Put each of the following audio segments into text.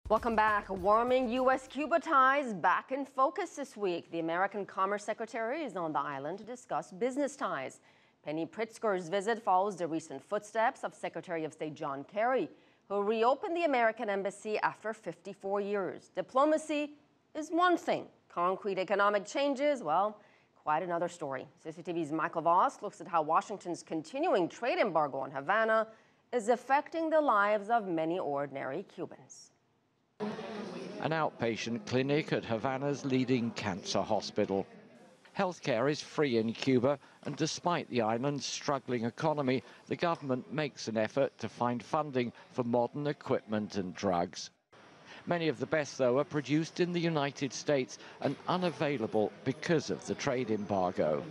Welcome back. Warming U.S.-Cuba ties back in focus this week. The American Commerce Secretary is on the island to discuss business ties. Penny Pritzker's visit follows the recent footsteps of Secretary of State John Kerry, who reopened the American embassy after 54 years. Diplomacy is one thing. Concrete economic changes, well, quite another story. CCTV's Michael Voss looks at how Washington's continuing trade embargo on Havana is affecting the lives of many ordinary Cubans. An outpatient clinic at Havana's leading cancer hospital. Healthcare is free in Cuba, and despite the island's struggling economy, the government makes an effort to find funding for modern equipment and drugs. Many of the best, though, are produced in the United States and unavailable because of the trade embargo.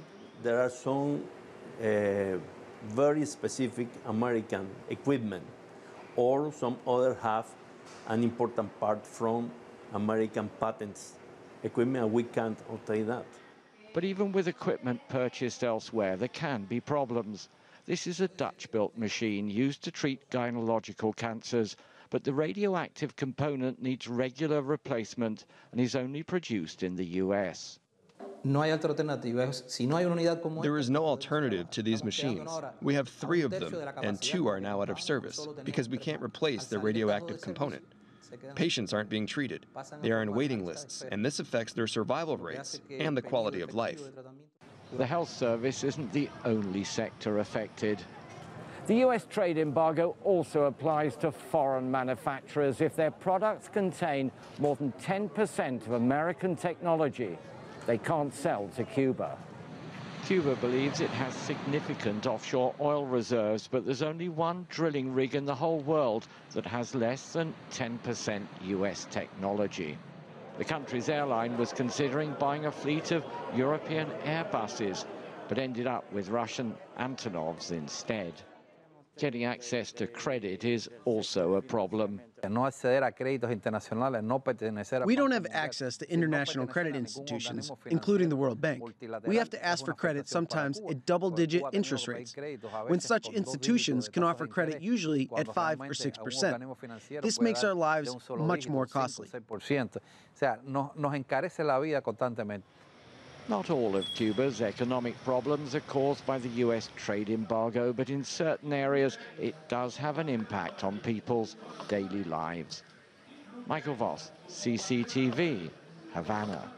There are some very specific American equipment, or some other have an important part from American patents. Equipment, we can't obtain that. But even with equipment purchased elsewhere, there can be problems. This is a Dutch-built machine used to treat gynecological cancers, but the radioactive component needs regular replacement and is only produced in the US. There is no alternative to these machines. We have 3 of them, and 2 are now out of service because we can't replace the radioactive component. Patients aren't being treated. They are in waiting lists, and this affects their survival rates and the quality of life. The health service isn't the only sector affected. The US trade embargo also applies to foreign manufacturers if their products contain more than 10% of American technology. They can't sell to Cuba. Cuba believes it has significant offshore oil reserves, but there's only one drilling rig in the whole world that has less than 10% US technology. The country's airline was considering buying a fleet of European Airbuses, but ended up with Russian Antonovs instead. Getting access to credit is also a problem. We don't have access to international credit institutions, including the World Bank. We have to ask for credit sometimes at double-digit interest rates, when such institutions can offer credit usually at 5 or 6%. This makes our lives much more costly. Not all of Cuba's economic problems are caused by the US trade embargo, but in certain areas it does have an impact on people's daily lives. Michael Voss, CCTV, Havana.